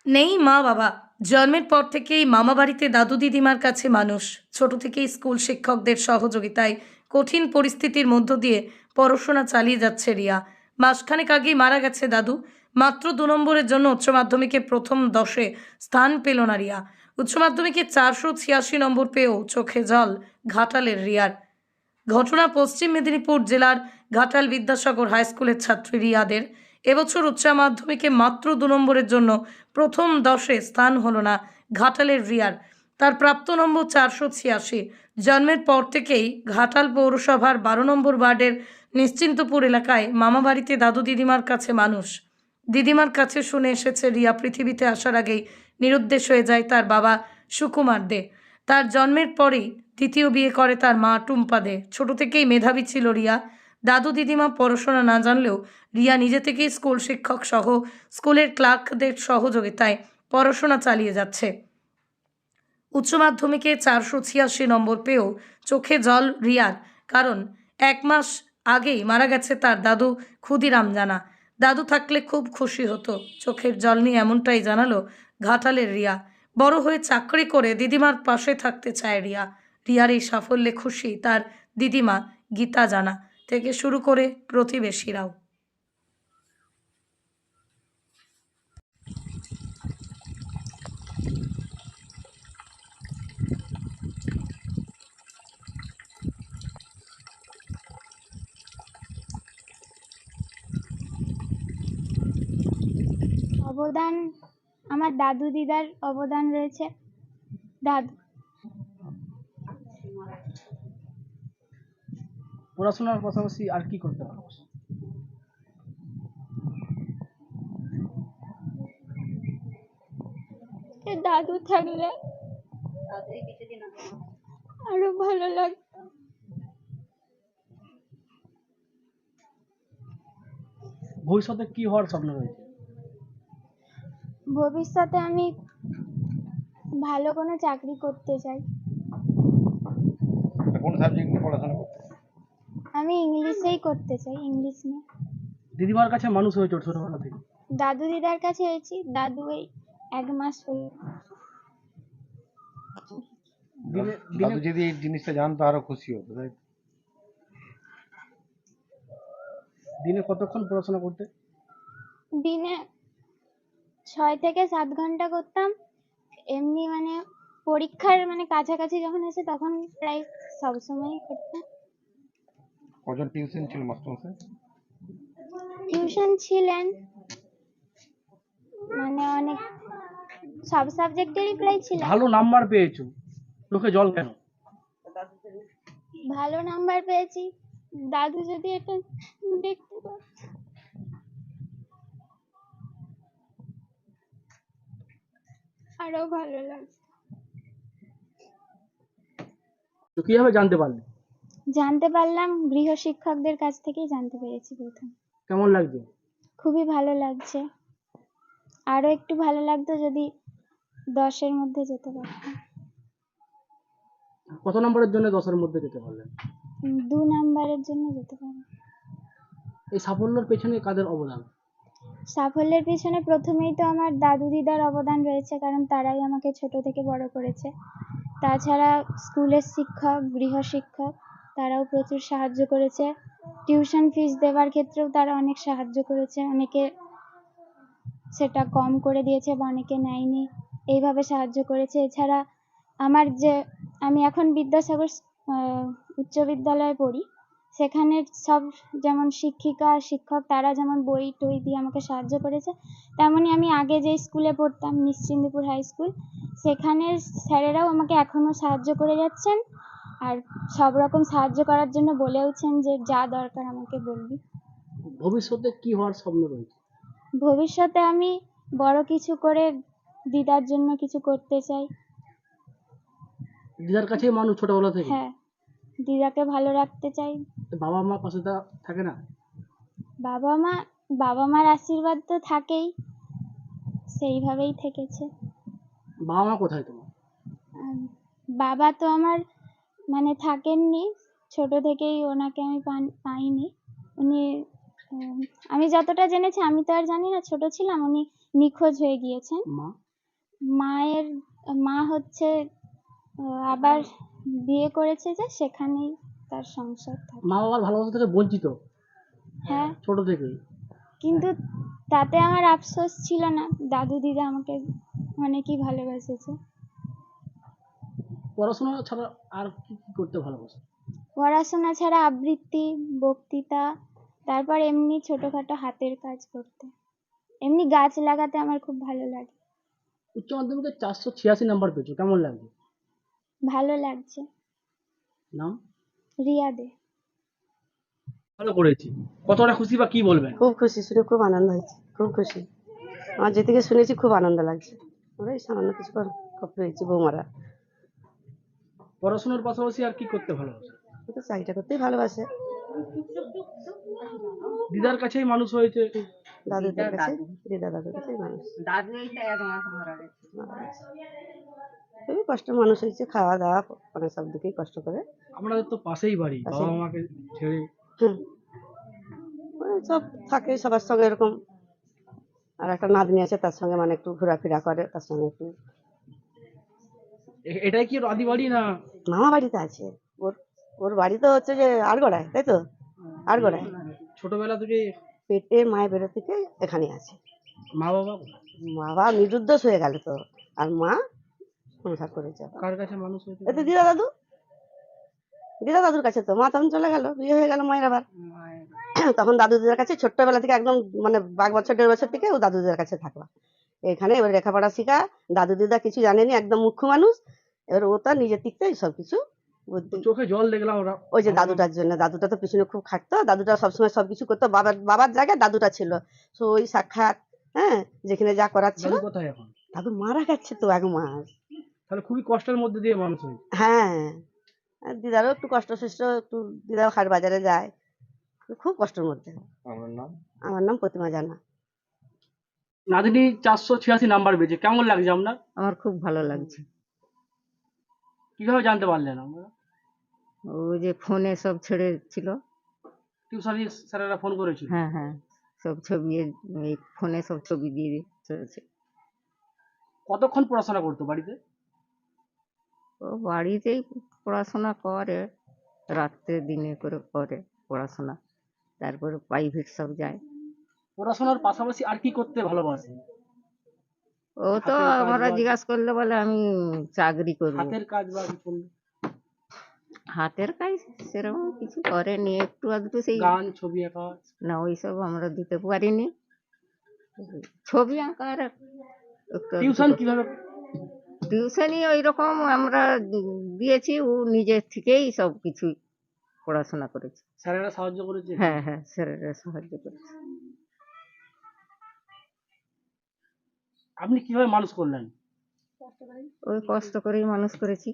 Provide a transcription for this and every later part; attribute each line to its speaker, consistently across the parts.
Speaker 1: নেই মা বাবা। জন্মের পর থেকেই মামা বাড়িতে দাদু দিদিমার কাছে মানুষ। ছোট থেকেই স্কুল শিক্ষকদের সহযোগিতায় কঠিন পরিস্থিতির মধ্য দিয়ে পড়াশোনা চালিয়ে যাচ্ছে রিয়া। মাসখানেক আগেই মারা গেছে দাদু। মাত্র ২ নম্বরের জন্য উচ্চ মাধ্যমিকে প্রথম ১০-এ স্থান পেল না রিয়া। উচ্চ মাধ্যমিকে ৪৮৬ নম্বর পেয়েও চোখে জল ঘাটালের রিয়ার। ঘটনা পশ্চিম মেদিনীপুর জেলার ঘাটাল বিদ্যাসাগর হাইস্কুলের ছাত্রী রিয়াদের। এবছর উচ্চ মাধ্যমিকে মাত্র ২ নম্বরের জন্য প্রথম ১০-এ স্থান হলো না ঘাটালের রিয়ার। তার প্রাপ্ত নম্বর ৪৮৬। জন্মের পর থেকেই ঘাটাল পৌরসভার ১২ নম্বর ওয়ার্ডের নিশ্চিন্তপুর এলাকায় মামাবাড়িতে দাদু দিদিমার কাছে মানুষ। দিদিমার কাছে শুনে এসেছে রিয়া পৃথিবীতে আসার আগেই নিরুদ্দেশ হয়ে যায় তার বাবা সুকুমার দে। তার জন্মের পরেই দ্বিতীয় বিয়ে করে তার মা টুম্পা দে। ছোট থেকেই মেধাবী ছিল রিয়া। দাদু দিদিমা পড়াশোনা না জানলেও রিয়া নিজে থেকেই স্কুল শিক্ষক সহ স্কুলের ক্লার্কদের সহযোগিতায় পড়াশোনা চালিয়ে যাচ্ছে। উচ্চ মাধ্যমিকে ৪৮৬ নম্বর পেয়েও চোখে জল রিয়ার। কারণ ১ মাস আগেই মারা গেছে তার দাদু ক্ষুদিরাম জানা। দাদু থাকলে খুব খুশি হতো, চোখের জল নিয়ে এমনটাই জানালো ঘাটালের রিয়া। বড় হয়ে চাকরি করে দিদিমার পাশে থাকতে চায় রিয়া। রিয়ার এই সাফল্যে খুশি তার দিদিমা গীতা জানা থেকে শুরু করে প্রতিবেশীরাও।
Speaker 2: অবদান, আমার দাদু দিদার অবদান রয়েছে। দাদু
Speaker 3: পড়াশোনার পাশাপাশি আর কি করতে ভালোবাসো?
Speaker 2: দাদু থাকলে আরো ভালো লাগতো।
Speaker 3: ভবিষ্যতে কি হওয়ার স্বপ্ন রয়েছে?
Speaker 2: ভবিষ্যতে আমি ভালো কোনো চাকরি করতে চাই।
Speaker 4: কোন সাবজেক্ট নিয়ে পড়াশোনা করতে?
Speaker 2: আমি ইংলিশেই করতে চাই, ইংলিশ নিয়ে।
Speaker 3: দিদিমার কাছে মানুষ হয়েছে ছোটবেলা থেকে।
Speaker 2: দাদু দিদার কাছে হয়েছি, দাদু এই 1 মাস হলো।
Speaker 4: দাদু যদি এই জিনিসটা জানতো আরো খুশি হতো, তাই তো?
Speaker 3: দিনে কতক্ষণ পড়াশোনা করতে?
Speaker 2: দিনে 6 থেকে 7 ঘন্টা করতাম। এমনি মানে পরীক্ষার মানে কাছাকাছি যখন আসে তখন প্রায় সবসময়ই করতাম।
Speaker 4: কজন টিউশন ছিল মাস্টারমশাই?
Speaker 2: টিউশন ছিলেন মানে অনেক, সব সাবজেক্টেরই প্রায় ছিলেন।
Speaker 3: ভালো নাম্বার পেয়েছো, চোখে জল কেন?
Speaker 2: ভালো নাম্বার পেয়েছি, দাদু যদি এটা দেখতে পারত। আরো ভালো লাগতো।
Speaker 3: তো কিভাবে জানতে পারলে?
Speaker 2: জানতে পারলাম গৃহ শিক্ষকদের কাছ থেকেই জানতে পেরেছি প্রথম।
Speaker 3: কেমন লাগছে?
Speaker 2: খুবই ভালো লাগছে। আরো একটু ভালো লাগতো যদি 10-এর মধ্যে যেতে পারতাম।
Speaker 3: কত নম্বরের জন্য 10-এর মধ্যে যেতে পারলেন?
Speaker 2: 2 নাম্বারের জন্য যেতে পারি।
Speaker 3: এই সাফল্যের পেছনে কাদের অবদান?
Speaker 2: সাফল্যের পিছনে প্রথমেই তো আমার দাদু দিদার অবদান রয়েছে, কারণ তারাই আমাকে ছোট থেকে বড় করেছে। তাছাড়া স্কুলের শিক্ষক, গৃহ শিক্ষক, তারাও প্রচুর সাহায্য করেছে। টিউশন ফিস দেওয়ার ক্ষেত্রেও তারা অনেক সাহায্য করেছে। অনেকে সেটা কম করে দিয়েছে বা অনেকে নেয়নি, এইভাবে সাহায্য করেছে। এছাড়া আমার যে, আমি এখন বিদ্যাসাগর উচ্চ বিদ্যালয়ে পড়ি, সেখানে সব যেমন শিক্ষিকা শিক্ষক তারা যেমন বই টই দিয়ে আমাকে সাহায্য করেছে, তেমনি আমি আগে যে স্কুলে পড়তাম নিশ্চিন্তপুর হাই স্কুল, সেখানের স্যারেরাও আমাকে এখনও সাহায্য করে যাচ্ছেন। আর সব রকম সাহায্য করার জন্য বলেওছেন যে যা দরকার আমাকে বলবি।
Speaker 3: ভবিষ্যতে কি হওয়ার স্বপ্ন রয়েছে?
Speaker 2: ভবিষ্যতে আমি বড় কিছু করে দিদার জন্য কিছু করতে চাই।
Speaker 3: দিদার কাছেই মানুষ ছোটবেলা থেকে?
Speaker 2: হ্যাঁ, দিদাকে ভালো রাখতে চাই।
Speaker 3: বাবা মা পাশে থাকে না?
Speaker 2: বাবা মার আশীর্বাদ তো থাকেই, সেইভাবেই থেকেছে।
Speaker 3: বাবা মা কোথায় তোমার?
Speaker 2: বাবা তো আমার মানে থাকেননি, ছোট থেকেই ওনাকে আমি পাইনি। উনি আমি যতটা জেনেছি, আমি তো আর জানি না, ছোট ছিলাম, উনি নিখোঁজ হয়ে গিয়েছেন।
Speaker 3: মা?
Speaker 2: মা হচ্ছে আবার বিয়ে করেছে, যে সেখানেই তার সংসার থাকে।
Speaker 3: মা বাবার ভালোবাসা থেকে বঞ্চিত
Speaker 2: হ্যাঁ,
Speaker 3: ছোট থেকেই।
Speaker 2: কিন্তু তাতে আমার আফসোস ছিল না, দাদু দিদা আমাকে অনেকই ভালোবেসেছে।
Speaker 3: পড়াশোনা ছাড়া আর কি কি করতে ভালোবাসে?
Speaker 2: পড়াশোনা ছাড়া আবৃত্তি, বক্তৃতা, তারপর এমনি ছোটখাটো হাতের কাজ করতে, এমনি গাছ লাগাতে আমার খুব ভালো লাগে।
Speaker 3: উচ্চ মাধ্যমিকে 486 নাম্বার পেয়েছো, কেমন লাগছে?
Speaker 2: ভালো লাগছে।
Speaker 3: নাম?
Speaker 2: রিয়া দে।
Speaker 3: ভালো করেছি, কতটা খুশি বা কি বলবেন?
Speaker 5: খুব খুশি, শুনে খুব আনন্দ হয়েছে, খুব খুশি। আমার যেদিকে শুনেছি খুব আনন্দ লাগছে। আমরা এই সামান্য কিছু খুব পেয়েছি বৌমারা।
Speaker 3: পড়াশোনার পাশাপাশি আর কি করতে ভালোবাসে?
Speaker 5: ও তো চাকরিটা করতেই ভালোবাসে।
Speaker 3: দিদার কাছেই মানুষ হয়েছে।
Speaker 5: দাদুদের কাছে, দিদা দাদুর কাছেই মানুষ মারা গেছে। খুবই কষ্ট মানুষ হয়েছে, খাওয়া দাওয়া মানে সব দিকেই কষ্ট করে।
Speaker 3: আমাদের তো পাশেই বাড়ি,
Speaker 5: পাশেই।
Speaker 3: বাবা মাকে ছেড়ে।
Speaker 5: হ্যাঁ, মানে সব থাকে সবার সঙ্গে এরকম। আর একটা নাতনি আছে, তার সঙ্গে মানে একটু ঘোরাফেরা করে, তার সঙ্গে একটু।
Speaker 3: এটাই কি ওর আদি বাড়ি না?
Speaker 5: মামা বাড়িতে আছে ওর। ওর বাড়ি তো হচ্ছে যে আড়গড়ায়, তাই তো? আড়গড়ায়।
Speaker 3: ছোটবেলা থেকে
Speaker 5: পেটে মায়ের বেরো থেকে এখানে আছে।
Speaker 3: মা বাবা
Speaker 5: বাবা নিরুদ্দেশ হয়ে গেল তো, আর মা সংসার করেছে।
Speaker 3: কার কাছে মানুষ হয়েছে?
Speaker 5: এতে দিদা দাদুর কাছে। তো মা তখন চলে গেল, বিয়ে হয়ে গেল মায়ের আবার। তখন দাদু দিদার কাছে ছোট্টবেলা থেকে একদম মানে 1 বছর 1.5 বছর থেকে ও দাদু দিদার কাছে থাকলো। এখানে এবার লেখাপড়া শিখা, দাদু দিদা কিছু জানেনি, একদম মূর্খ মানুষ। এবার ও তার নিজের দিক থেকে সবকিছু বুদ্ধি।
Speaker 3: চোখে জল দেখলাম ওরা।
Speaker 5: ওই যে দাদুটার জন্য, দাদুটা তো পিছনে খুব খাটতো, দাদুটা সবসময় সবকিছু করতো, বাবার জায়গায় দাদুটা ছিল। তো ওই সাক্ষাৎ, হ্যাঁ, যেখানে যা করার ছিল।
Speaker 3: দাদু কোথায় এখন?
Speaker 5: দাদু মারা গেছে তো 1 মাস।
Speaker 3: তাহলে খুবই কষ্টের মধ্যে দিয়ে মানুষ হয়েছে।
Speaker 5: হ্যাঁ, আর দিদারও একটু কষ্ট সৃষ্ট, একটু দিদাও হাট বাজারে যায়, খুব কষ্টের মধ্যে। আমার নাম প্রতিমা জানা।
Speaker 3: নাতনি 486 নাম্বার পেয়েছে, কেমন লাগছে আপনার?
Speaker 6: আমার খুব ভালো লাগছে।
Speaker 3: কিভাবে জানতে পারলেন আপনারা?
Speaker 6: ওই যে ফোনে সব ছেড়েছিল।
Speaker 3: টিউশনি স্যারেরা ফোন করেছিল?
Speaker 6: হ্যাঁ হ্যাঁ, সব ছবি এই ফোনে সব ছবি দিয়ে ছেড়েছে।
Speaker 3: কতক্ষণ পড়াশোনা করতো বাড়িতে?
Speaker 6: ও বাড়িতেই পড়াশোনা করে, রাত্রে দিনে করে করে পড়াশোনা, তারপরে প্রাইভেট সব যায়।
Speaker 3: পড়াশোনার পাশাপাশি আর কি করতে ভালোবাসে?
Speaker 6: ও তো
Speaker 3: হাতের কাজ
Speaker 6: আমরা
Speaker 3: বা-
Speaker 6: জিজ্ঞাসা করলে বলে আমি চাকরি করবো।
Speaker 3: হাতের কাজ বা কি করবে?
Speaker 6: হাতের কাজ সেরকম কিছু করেনি, একটু আধটু সেই
Speaker 3: গান, ছবি আঁকা?
Speaker 6: না, ওইসব আমরা দিতে পারিনি। ছবি আঁকার একটু
Speaker 3: টিউশন কিভাবে?
Speaker 6: টিউশনি ওই রকম আমরা দিয়েছি, ও নিজের থেকেই সব কিছু পড়াশোনা করেছে।
Speaker 3: স্যারেরা সাহায্য করেছে?
Speaker 6: হ্যাঁ হ্যাঁ, স্যারেরা সাহায্য করেছে।
Speaker 3: আপনি কিভাবে মানুষ করলেন?
Speaker 6: ওই কষ্ট করেই মানুষ করেছি,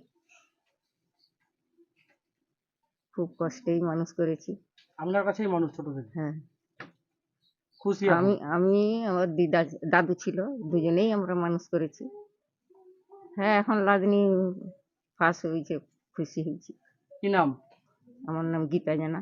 Speaker 6: খুব কষ্টেই মানুষ করেছি।
Speaker 3: আপনার কাছেই মানুষ ছোট থেকে?
Speaker 6: হ্যাঁ,
Speaker 3: খুশি এখন?
Speaker 6: আমি আমার দাদু ছিল, দুজনেই আমরা মানুষ করেছি। হ্যাঁ, এখন লাদনি পাস হয়েছে, খুশি হয়েছি।
Speaker 3: কি নাম?
Speaker 6: আমার নাম গীতা জানা।